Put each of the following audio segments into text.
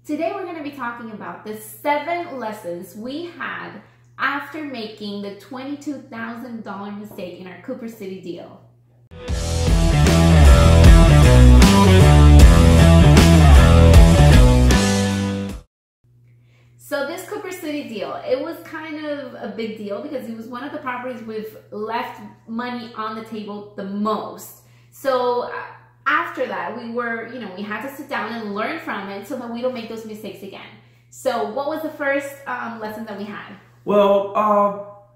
Today we're going to be talking about the 7 lessons we had after making the $22,000 mistake in our Cooper City deal. So this Cooper City deal, it was kind of a big deal because it was one of the properties we've left money on the table the most. So after that, we had to sit down and learn from it so that we don't make those mistakes again. So what was the first lesson that we had? Well,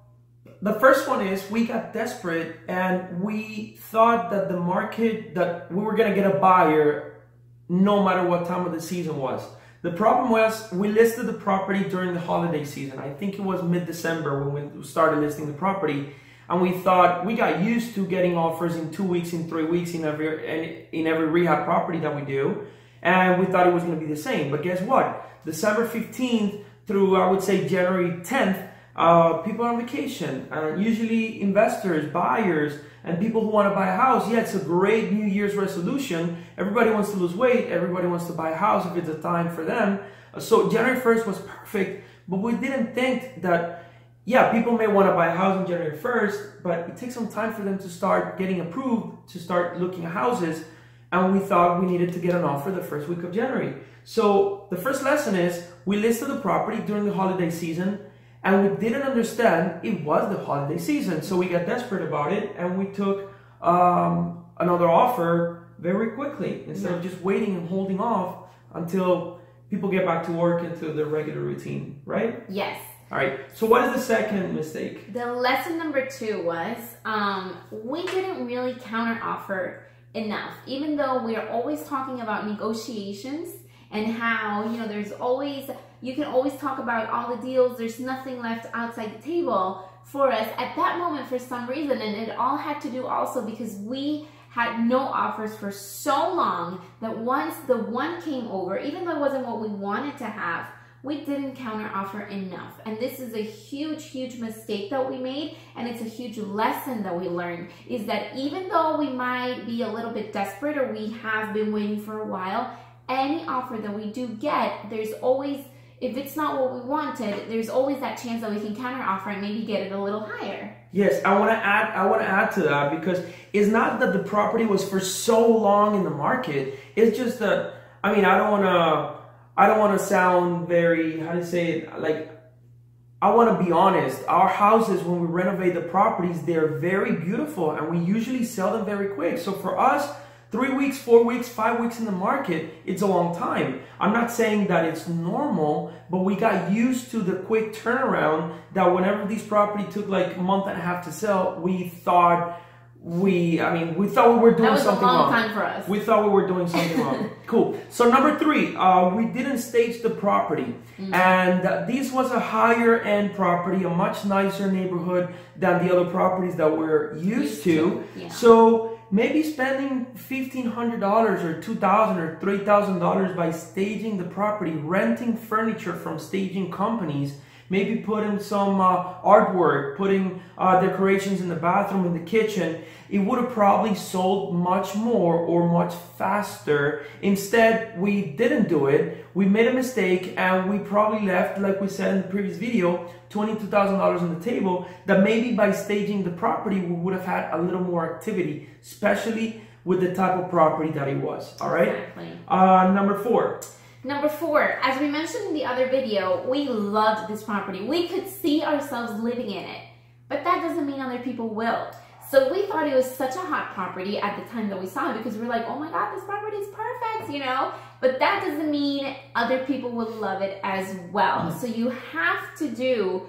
the first one is we got desperate and we thought that the market, that we were going to get a buyer no matter what time of the season was. The problem was we listed the property during the holiday season. I think it was mid-December when we started listing the property. And we thought, we got used to getting offers in 2 weeks, in 3 weeks in every rehab property that we do. And we thought it was going to be the same. But guess what? December 15th through, I would say, January 10th, people are on vacation. Usually investors, buyers, and people who want to buy a house. Yeah, it's a great New Year's resolution. Everybody wants to lose weight. Everybody wants to buy a house if it's a time for them. So January 1st was perfect. But we didn't think that, yeah, people may want to buy a house on January 1st, but it takes some time for them to start getting approved, to start looking at houses. And we thought we needed to get an offer the first week of January. So the first lesson is we listed the property during the holiday season and we didn't understand it was the holiday season. So we got desperate about it and we took another offer very quickly instead of just waiting and holding off until people get back to work into their regular routine, right? Yes. All right, so what is the second mistake? The lesson number 2 was we didn't really counter offer enough. Even though we are always talking about negotiations and how, you can always talk about all the deals, there's nothing left outside the table for us at that moment for some reason. And it all had to do also because we had no offers for so long that once the one came over, even though it wasn't what we wanted to have, we didn't counter offer enough. And this is a huge mistake that we made, and it's a huge lesson that we learned, is that even though we might be a little bit desperate or we have been waiting for a while, any offer that we do get, there's always, if it's not what we wanted, there's always that chance that we can counter offer and maybe get it a little higher. Yes, I want to add to that, because it's not that the property was for so long in the market. It's just that, I mean, I don't want to sound very, how do you say it, like, I want to be honest. Our houses, when we renovate the properties, they're very beautiful and we usually sell them very quick. So for us, 3 weeks, 4 weeks, 5 weeks in the market, it's a long time. I'm not saying that it's normal, but we got used to the quick turnaround that whenever these properties took like a month and a half to sell, we thought we were doing something wrong. That was a long time for us. We thought we were doing something wrong. Cool. So number 3, we didn't stage the property. And this was a higher end property, a much nicer neighborhood than the other properties that we're used to. Yeah. So maybe spending $1,500 or $2,000 or $3,000 by staging the property, renting furniture from staging companies, maybe putting some artwork, putting decorations in the bathroom, in the kitchen, it would have probably sold much more or much faster. Instead, we didn't do it. We made a mistake and we probably left, like we said in the previous video, $22,000 on the table that maybe by staging the property, we would have had a little more activity, especially with the type of property that it was, all right? Exactly. Number 4. Number 4, as we mentioned in the other video, we loved this property. We could see ourselves living in it, but that doesn't mean other people will. So we thought it was such a hot property at the time that we saw it because we were like, oh my God, this property is perfect, you know? But that doesn't mean other people will love it as well. So you have to do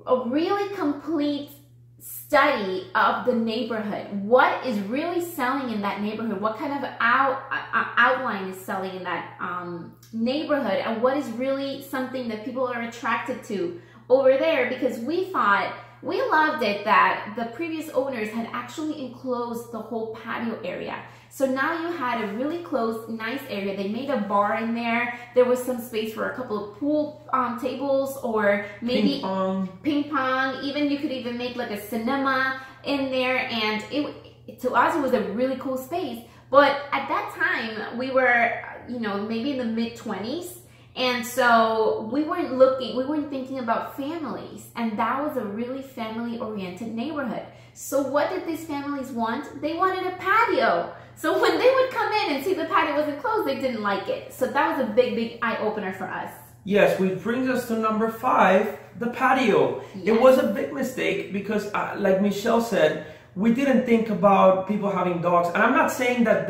a really complete study of the neighborhood. What is really selling in that neighborhood? What kind of outline is selling in that neighborhood? And what is really something that people are attracted to over there? Because we thought, we loved it that the previous owners had actually enclosed the whole patio area. So now you had a really close, nice area. They made a bar in there. There was some space for a couple of pool tables or maybe ping pong. Even you could even make like a cinema in there. And to us, it was a really cool space. But at that time, we were, maybe in the mid-20s. And so we weren't thinking about families, and that was a really family-oriented neighborhood. So what did these families want? They wanted a patio. So when they would come in and see the patio wasn't closed, they didn't like it. So that was a big eye-opener for us. Yes, which brings us to number 5, the patio. Yes. It was a big mistake because, like Michelle said, we didn't think about people having dogs. And I'm not saying that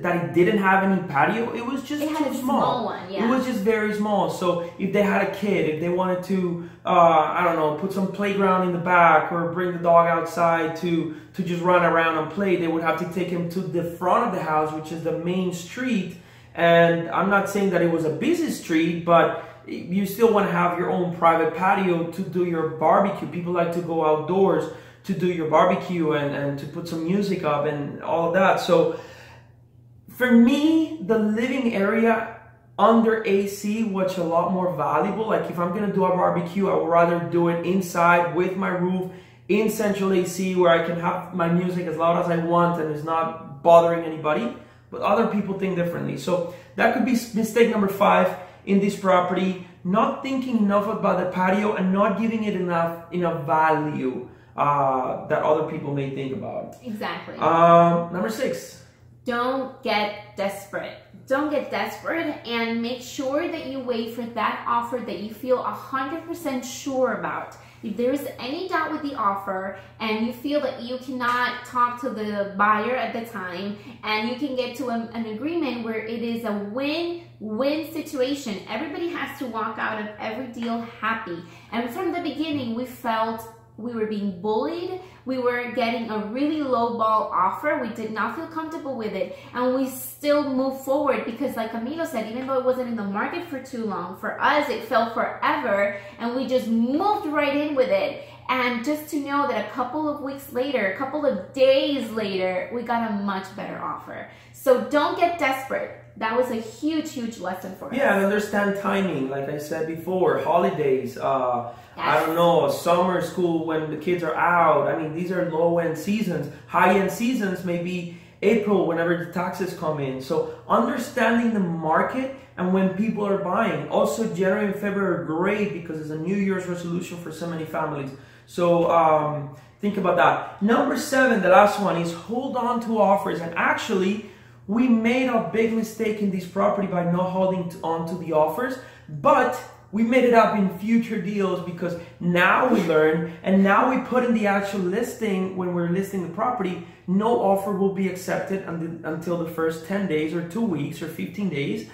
that it didn't have any patio. It was just too small. One, yeah. It was just very small. So if they had a kid, if they wanted to, I don't know, put some playground in the back or bring the dog outside to just run around and play, they would have to take him to the front of the house, which is the main street. And I'm not saying that it was a busy street, but you still want to have your own private patio to do your barbecue. People like to go outdoors to do your barbecue and to put some music up and all of that. So for me, the living area under AC was a lot more valuable. Like if I'm gonna do a barbecue, I would rather do it inside with my roof in central AC where I can have my music as loud as I want and it's not bothering anybody. But other people think differently. So that could be mistake number 5 in this property, not thinking enough about the patio and not giving it enough value that other people may think about. Exactly. Number 6. Don't get desperate. Don't get desperate, and make sure that you wait for that offer that you feel 100% sure about. If there is any doubt with the offer and you feel that you cannot talk to the buyer at the time and you can get to an agreement where it is a win-win situation, everybody has to walk out of every deal happy. And from the beginning, we felt we were being bullied. We were getting a really low ball offer. We did not feel comfortable with it. And we still moved forward because, like Camilo said, even though it wasn't in the market for too long, for us, it felt forever. And we just moved right in with it. And just to know that a couple of weeks later, a couple of days later, we got a much better offer. So don't get desperate. That was a huge lesson for us. Yeah, and understand timing. Like I said before, holidays, I don't know, summer school when the kids are out. I mean, these are low-end seasons. High-end seasons may be April, whenever the taxes come in. So understanding the market and when people are buying. Also, January and February are great because it's a New Year's resolution for so many families. So think about that. Number 7, the last one, is hold on to offers. And actually, we made a big mistake in this property by not holding on to the offers, but we made it up in future deals because now we learn and now we put in the actual listing when we're listing the property, no offer will be accepted until the first 10 days or 2 weeks or 15 days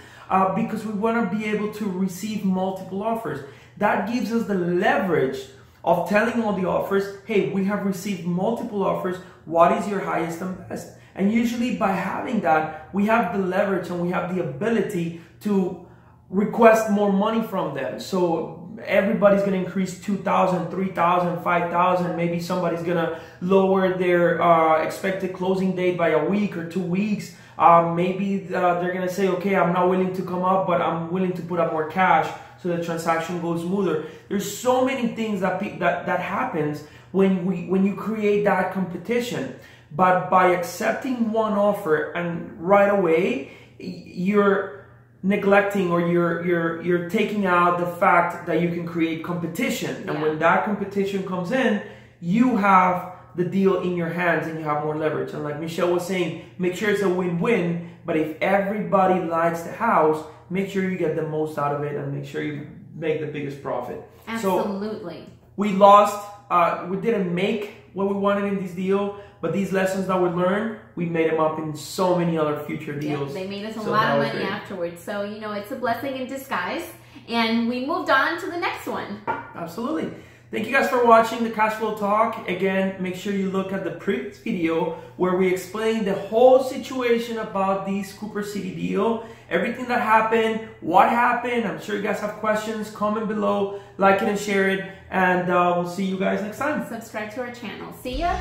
because we want to be able to receive multiple offers. That gives us the leverage of telling all the offers, hey, we have received multiple offers. What is your highest and best? And usually by having that, we have the leverage and we have the ability to request more money from them. So everybody's going to increase 2,000, 3,000, 5,000. Maybe somebody's going to lower their expected closing date by a week or 2 weeks. Maybe they're going to say, okay, I'm not willing to come up, but I'm willing to put up more cash so the transaction goes smoother. There's so many things that happens when you create that competition. But by accepting one offer and right away, you're neglecting or you're taking out the fact that you can create competition. And when that competition comes in, you have the deal in your hands and you have more leverage. And like Michelle was saying, make sure it's a win-win. But if everybody likes the house, make sure you get the most out of it and make sure you make the biggest profit. Absolutely. So we lost, we didn't make what we wanted in this deal, but these lessons that we learned, we made them up in so many other future deals. Yeah, they made us a lot of money afterwards. So, you know, it's a blessing in disguise. And we moved on to the next one. Absolutely. Thank you guys for watching the Cash Flow Talk. Again, make sure you look at the previous video where we explain the whole situation about this Cooper City deal, everything that happened, what happened. I'm sure you guys have questions. Comment below, like it and share it, and we'll see you guys next time. Subscribe to our channel. See ya.